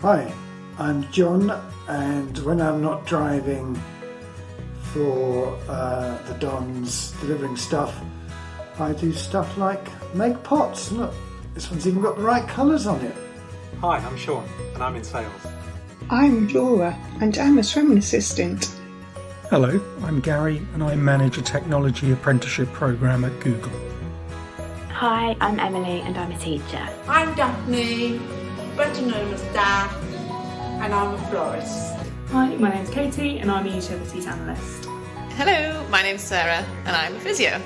Hi, I'm John, and when I'm not driving for the Dons delivering stuff, I do stuff like make pots. Look, this one's even got the right colours on it. Hi, I'm Sean, and I'm in sales. I'm Laura, and I'm a swimming assistant. Hello, I'm Gary, and I manage a technology apprenticeship programme at Google. Hi, I'm Emily, and I'm a teacher. I'm Daphne, better known as Daph, and I'm a florist. Hi, my name's Katie, and I'm a utilities analyst. Hello, my name's Sarah, and I'm a physio.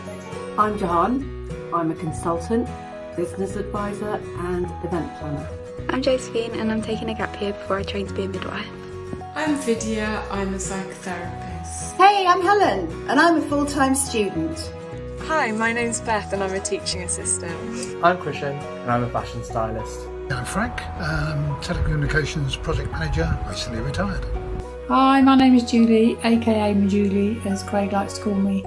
I'm Jahan, I'm a consultant, business advisor, and event planner. I'm Josephine, and I'm taking a gap year before I train to be a midwife. I'm Vidya, I'm a psychotherapist. Hey, I'm Helen, and I'm a full-time student. Hi, my name's Beth, and I'm a teaching assistant. I'm Christian, and I'm a fashion stylist. I'm Frank, telecommunications project manager, recently retired. Hi, my name is Julie, aka Majulie, as Craig likes to call me.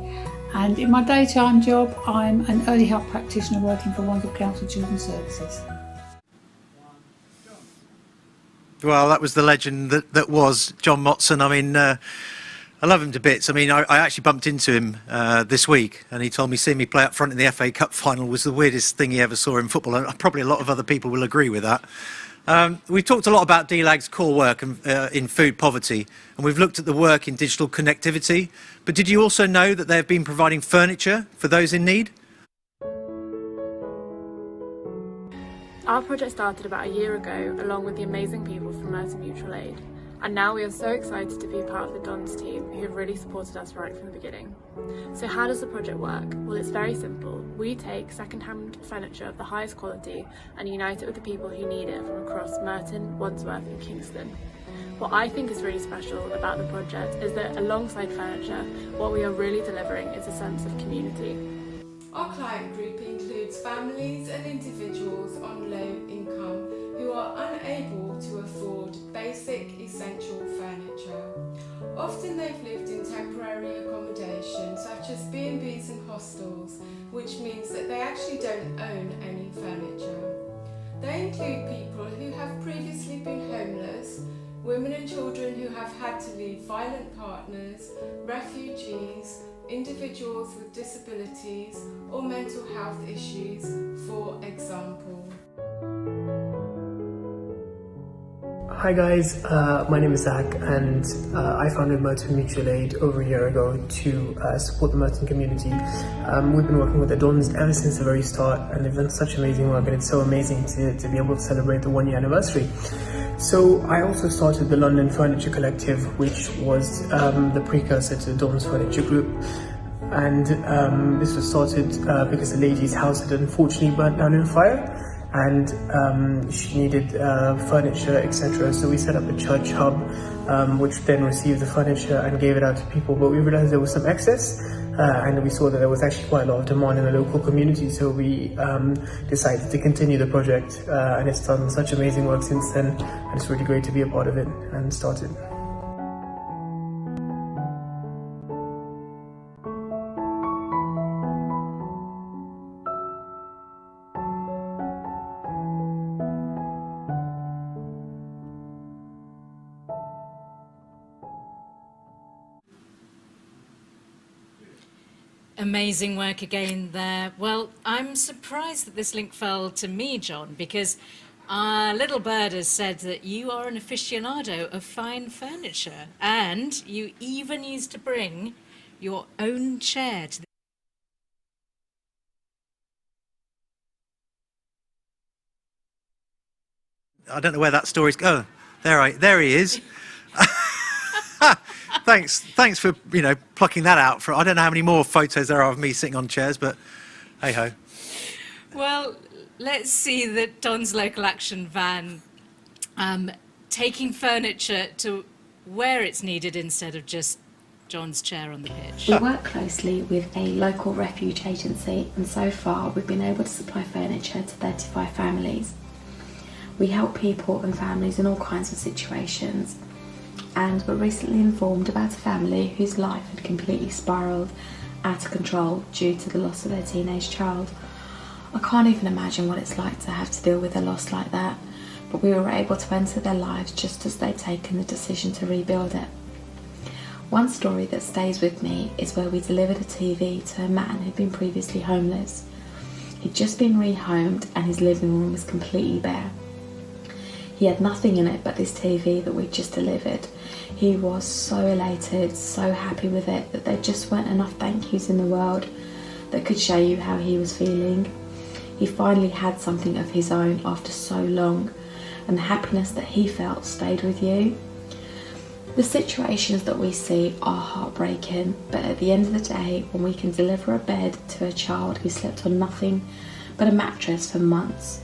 And in my daytime job, I'm an early help practitioner working for Wandsworth Council Children's Services. Well, that was the legend that was John Motson. I mean, I love him to bits. I mean, I actually bumped into him this week, and he told me seeing me play up front in the FA Cup final was the weirdest thing he ever saw in football, and probably a lot of other people will agree with that. We've talked a lot about DLAG's core work in food poverty, and we've looked at the work in digital connectivity. But did you also know that they've been providing furniture for those in need? Our project started about a year ago, along with the amazing people from Merton Mutual Aid. And now we are so excited to be a part of the Dons team, who have really supported us right from the beginning. So how does the project work? Well, it's very simple. We take second-hand furniture of the highest quality and unite it with the people who need it from across Merton, Wandsworth and Kingston. What I think is really special about the project is that alongside furniture, what we are really delivering is a sense of community. Our client group includes families and individuals on low income who are unable to afford basic essential furniture. Often they've lived in temporary accommodation such as B&Bs and hostels, which means that they actually don't own any furniture. They include people who have previously been homeless, women and children who have had to leave violent partners, refugees, individuals with disabilities or mental health issues, for example. Hi guys, my name is Zach, and I founded Merton Mutual Aid over a year ago to support the Merton community. We've been working with the Dons ever since the very start, and they've done such amazing work, and it's so amazing to be able to celebrate the 1 year anniversary. So I also started the London Furniture Collective, which was the precursor to the Dons Furniture Group. And this was started because a lady's house had unfortunately burnt down in a fire. and she needed furniture, etc. So we set up a church hub, which then received the furniture and gave it out to people. But we realized there was some excess, and we saw that there was actually quite a lot of demand in the local community. So we decided to continue the project, and it's done such amazing work since then. And it's really great to be a part of it and start it. Amazing work again there. Well, I'm surprised that this link fell to me, John, because our little bird has said that you are an aficionado of fine furniture, and you even used to bring your own chair to the... I don't know where that story's going. There he is. Thanks for plucking that out. I don't know how many more photos there are of me sitting on chairs, but hey ho. Well, let's see the Don's Local Action van taking furniture to where it's needed instead of just John's chair on the pitch. We work closely with a local refuge agency, and so far we've been able to supply furniture to 35 families. We help people and families in all kinds of situations, and were recently informed about a family whose life had completely spiralled out of control due to the loss of their teenage child. I can't even imagine what it's like to have to deal with a loss like that, but we were able to enter their lives just as they'd taken the decision to rebuild it. One story that stays with me is where we delivered a TV to a man who'd been previously homeless. He'd just been rehomed and his living room was completely bare. He had nothing in it but this TV that we'd just delivered. He was so elated, so happy with it, that there just weren't enough thank yous in the world that could show you how he was feeling. He finally had something of his own after so long, and the happiness that he felt stayed with you. The situations that we see are heartbreaking, but at the end of the day, when we can deliver a bed to a child who slept on nothing but a mattress for months,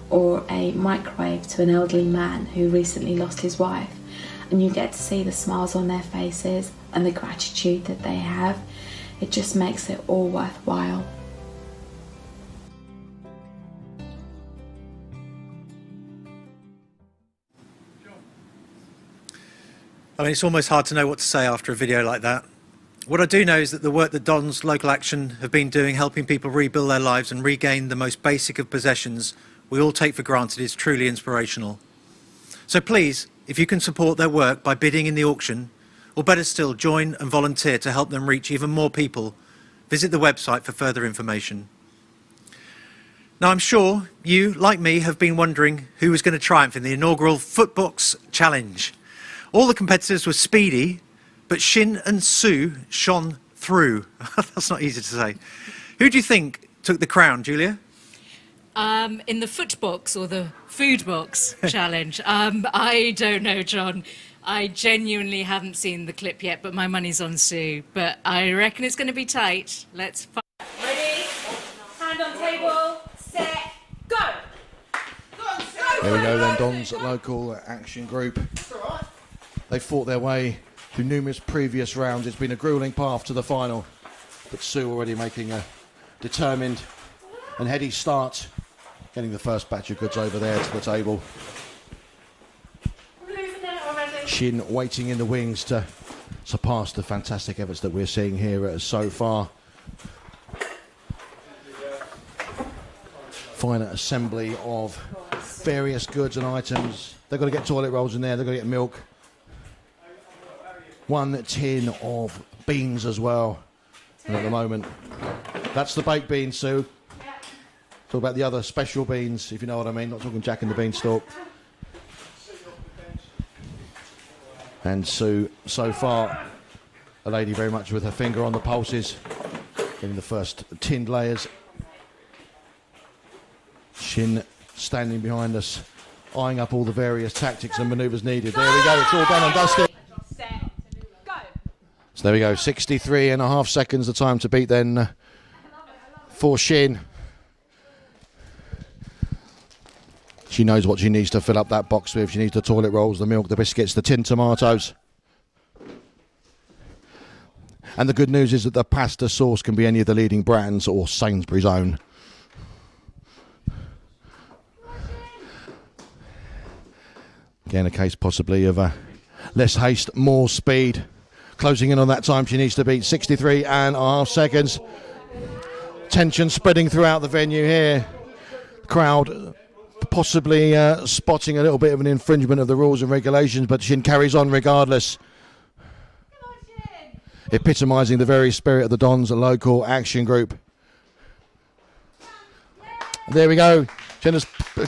or a microwave to an elderly man who recently lost his wife, and you get to see the smiles on their faces and the gratitude that they have, it just makes it all worthwhile. I mean, it's almost hard to know what to say after a video like that. What I do know is that the work that Don's Local Action have been doing, helping people rebuild their lives and regain the most basic of possessions we all take for granted, is truly inspirational. So please, if you can support their work by bidding in the auction, or better still, join and volunteer to help them reach even more people, visit the website for further information. Now, I'm sure you, like me, have been wondering who was going to triumph in the inaugural Footbox Challenge. All the competitors were speedy, but Shin and Sue shone through. That's not easy to say. Who do you think took the crown, Julia? In the foot box or the food box challenge, I don't know, John. I genuinely haven't seen the clip yet, but my money's on Sue. But I reckon it's going to be tight. Let's find. Ready? Hand on table. Set. Go. There we go then, Don's Local Action Group. They fought their way through numerous previous rounds. It's been a gruelling path to the final, but Sue already making a determined and heady start, getting the first batch of goods over there to the table. Shin waiting in the wings to surpass the fantastic efforts that we're seeing here so far. Fine assembly of various goods and items. They've got to get toilet rolls in there, they've got to get milk. 1 tin of beans as well. And at the moment, that's the baked beans, Sue. Talk about the other special beans, if you know what I mean. Not talking Jack and the Beanstalk. And Sue, so far, a lady very much with her finger on the pulses, getting the first tinned layers. Shin standing behind us, eyeing up all the various tactics and manoeuvres needed. There we go, it's all done and dusted. So there we go, 63.5 seconds, the time to beat then for Shin. She knows what she needs to fill up that box with. She needs the toilet rolls, the milk, the biscuits, the tinned tomatoes. And the good news is that the pasta sauce can be any of the leading brands or Sainsbury's own. Again, a case possibly of less haste, more speed. Closing in on that time she needs to beat, 63.5 seconds. Tension spreading throughout the venue here. Crowd possibly spotting a little bit of an infringement of the rules and regulations, but Shin carries on regardless. Epitomising the very spirit of the Dons local action group. There we go. Shin has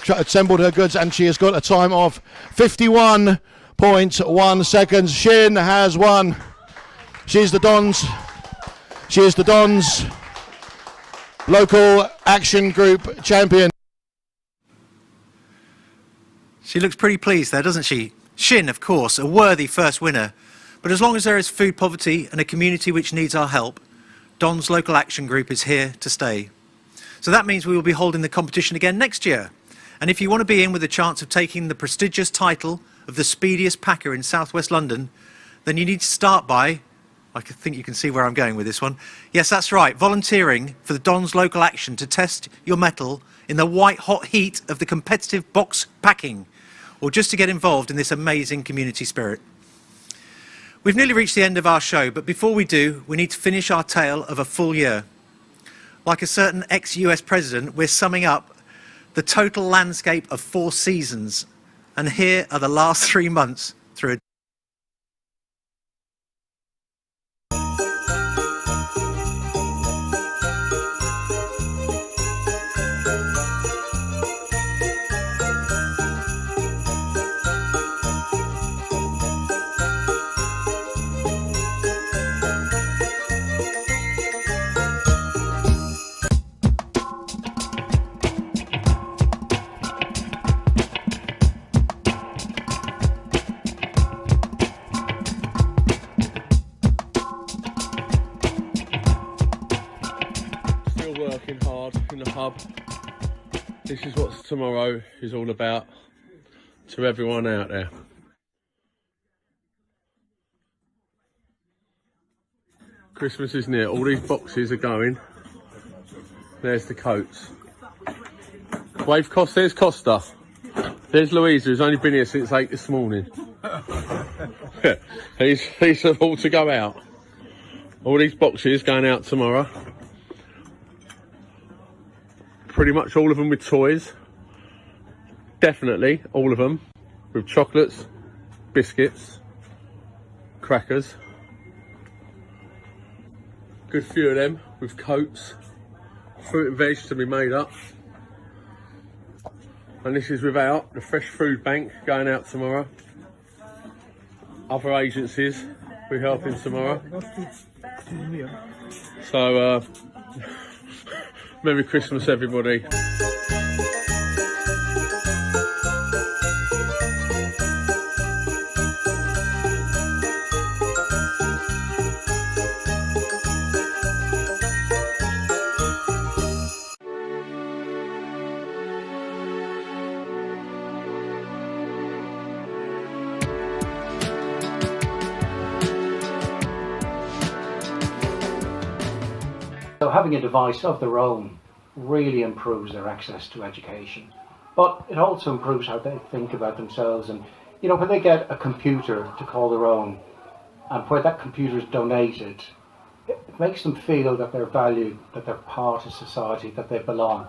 assembled her goods and she has got a time of 51.1 seconds. Shin has won. She's the Dons. She is the Dons local action group champion. She looks pretty pleased there, doesn't she? Shin, of course, a worthy first winner. But as long as there is food poverty and a community which needs our help, Don's local action group is here to stay. So that means we will be holding the competition again next year. And if you want to be in with a chance of taking the prestigious title of the speediest packer in southwest London, then you need to start by, I think you can see where I'm going with this one. Yes, that's right, volunteering for the Don's local action to test your mettle in the white hot heat of the competitive box packing, or just to get involved in this amazing community spirit. We've nearly reached the end of our show, but before we do, we need to finish our tale of a full year. Like a certain ex-US president, we're summing up the total landscape of 4 seasons. And here are the last 3 months through a working hard in the hub. This is what tomorrow is all about to everyone out there. Christmas is near, all these boxes are going. There's the coats. Wave Costa, there's Costa. There's Louisa, who's only been here since 8 this morning. These are all to go out. All these boxes going out tomorrow. Pretty much all of them with toys. Definitely all of them with chocolates, biscuits, crackers. Good few of them with coats, fruit and veg to be made up. And this is without the fresh food bank going out tomorrow. Other agencies we're helping tomorrow. So Merry Christmas, everybody. So having a device of their own really improves their access to education, but it also improves how they think about themselves. And you know, when they get a computer to call their own and where that computer is donated, it makes them feel that they're valued, that they're part of society, that they belong.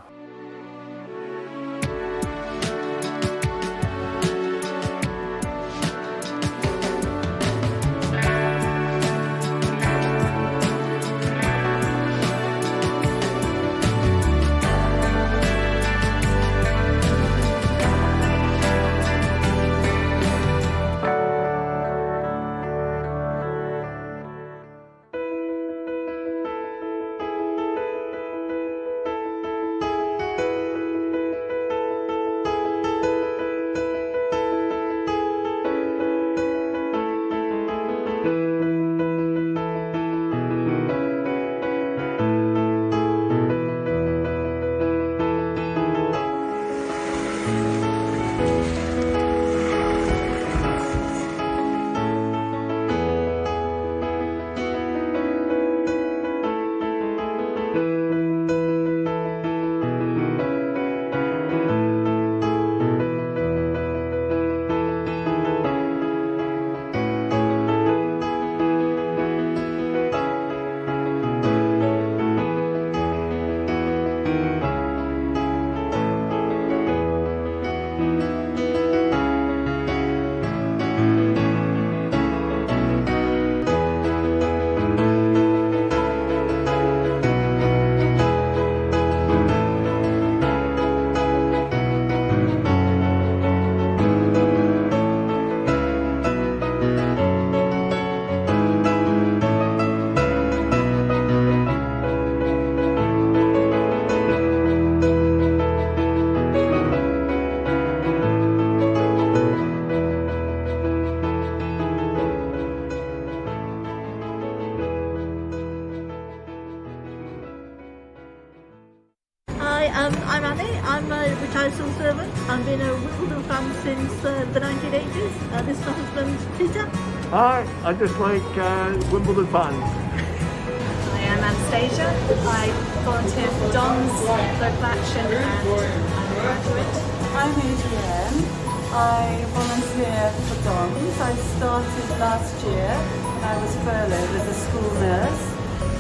Sullivan. I've been a Wimbledon fan since the 1980s. This is my husband, Peter. Hi, I just like Wimbledon fans. I am Anastasia. I volunteer for Don's Local Action and I'm a graduate. I'm Adrienne. I volunteer for Don's. I started last year and I was furloughed as a school nurse.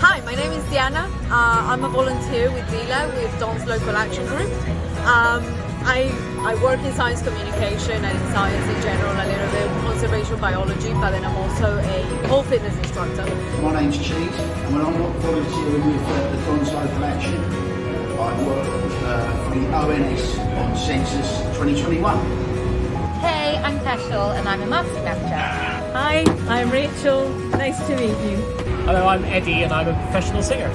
Hi, my name is Diana. I'm a volunteer with DILA, with Don's Local Action Group. I work in science communication and in science in general, a little bit of conservation biology, but then I'm also a whole fitness instructor. My name's Cheese, and when I'm not volunteering with the Don's Local Action, I work for the ONS on Census 2021. Hey, I'm Cashel and I'm a marketing manager. Hi, I'm Rachel. Nice to meet you. Hello, I'm Eddie and I'm a professional singer.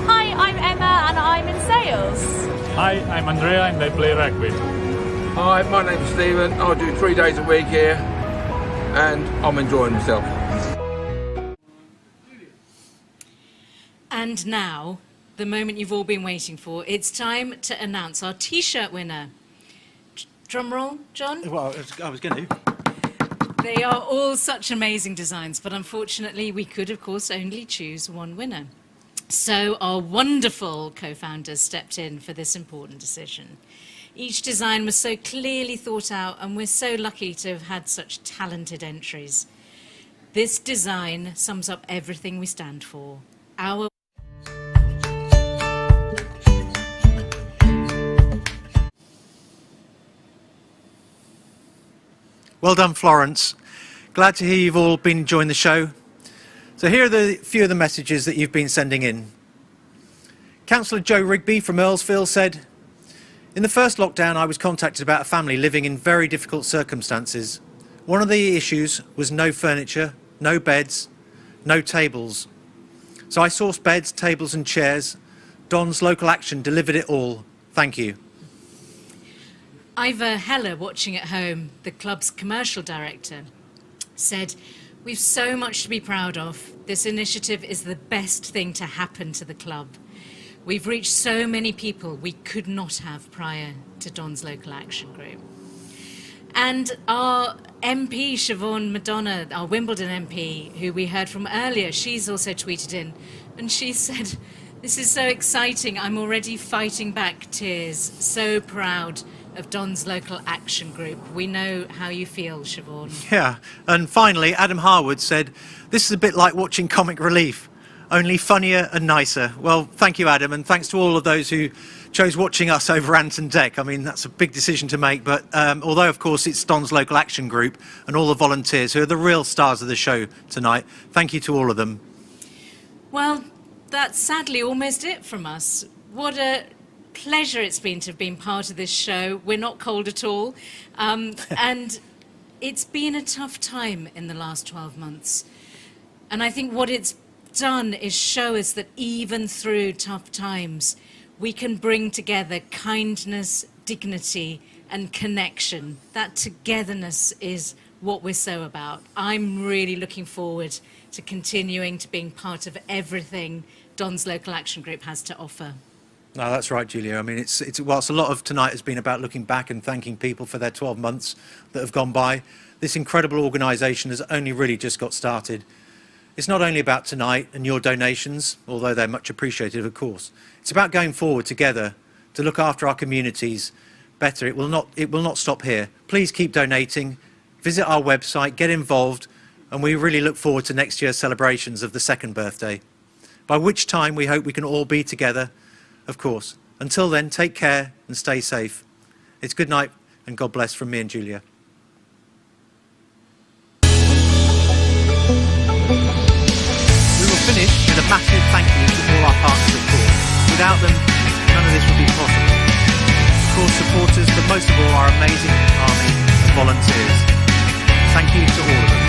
Hi, I'm Emma and I'm in sales. Hi, I'm Andrea and I play rugby. Hi, my name's Stephen. I do 3 days a week here and I'm enjoying myself. And now, the moment you've all been waiting for, it's time to announce our T-shirt winner. Drum roll, John? Well, I was going to. They are all such amazing designs, but unfortunately we could, of course, only choose one winner. So our wonderful co-founders stepped in for this important decision. Each design was so clearly thought out, and we're so lucky to have had such talented entries. This design sums up everything we stand for. Our Well done, Florence. Glad to hear you've all been enjoying the show. So here are the few of the messages that you've been sending in. Councillor Joe Rigby from Earlsville said, "In the first lockdown, I was contacted about a family living in very difficult circumstances. One of the issues was no furniture, no beds, no tables. So I sourced beds, tables and chairs. Don's Local Action delivered it all. Thank you." Ivor Heller, watching at home, the club's commercial director, said, "We've so much to be proud of. This initiative is the best thing to happen to the club. We've reached so many people we could not have prior to Don's Local Action Group." And our MP, Siobhan Madonna, our Wimbledon MP, who we heard from earlier, she's also tweeted in, and she said, "This is so exciting. I'm already fighting back tears. So proud of Don's Local Action Group." We know how you feel, Siobhan. Yeah, and finally, Adam Harwood said, "This is a bit like watching comic relief, only funnier and nicer." Well, thank you, Adam, and thanks to all of those who chose watching us over Anton Deck. I mean, that's a big decision to make, but although, of course, it's Don's Local Action Group and all the volunteers who are the real stars of the show tonight, thank you to all of them. Well, that's sadly almost it from us. What a pleasure it's been to have been part of this show. We're not cold at all. And it's been a tough time in the last 12 months. And I think what it's done is show us that even through tough times, we can bring together kindness, dignity, and connection. That togetherness is what we're so about. I'm really looking forward to continuing to being part of everything Don's Local Action Group has to offer. No, that's right, Julia. I mean, whilst a lot of tonight has been about looking back and thanking people for their 12 months that have gone by, this incredible organisation has only really just got started. It's not only about tonight and your donations, although they're much appreciated, of course. It's about going forward together to look after our communities better. It will not stop here. Please keep donating, visit our website, get involved, and we really look forward to next year's celebrations of the second birthday, by which time we hope we can all be together, of course. Until then, take care and stay safe. It's good night and God bless from me and Julia. We will finish with a massive thank you to all our partners, of course. Without them, none of this would be possible. Of course, supporters, but most of all, our amazing army of volunteers. Thank you to all of them.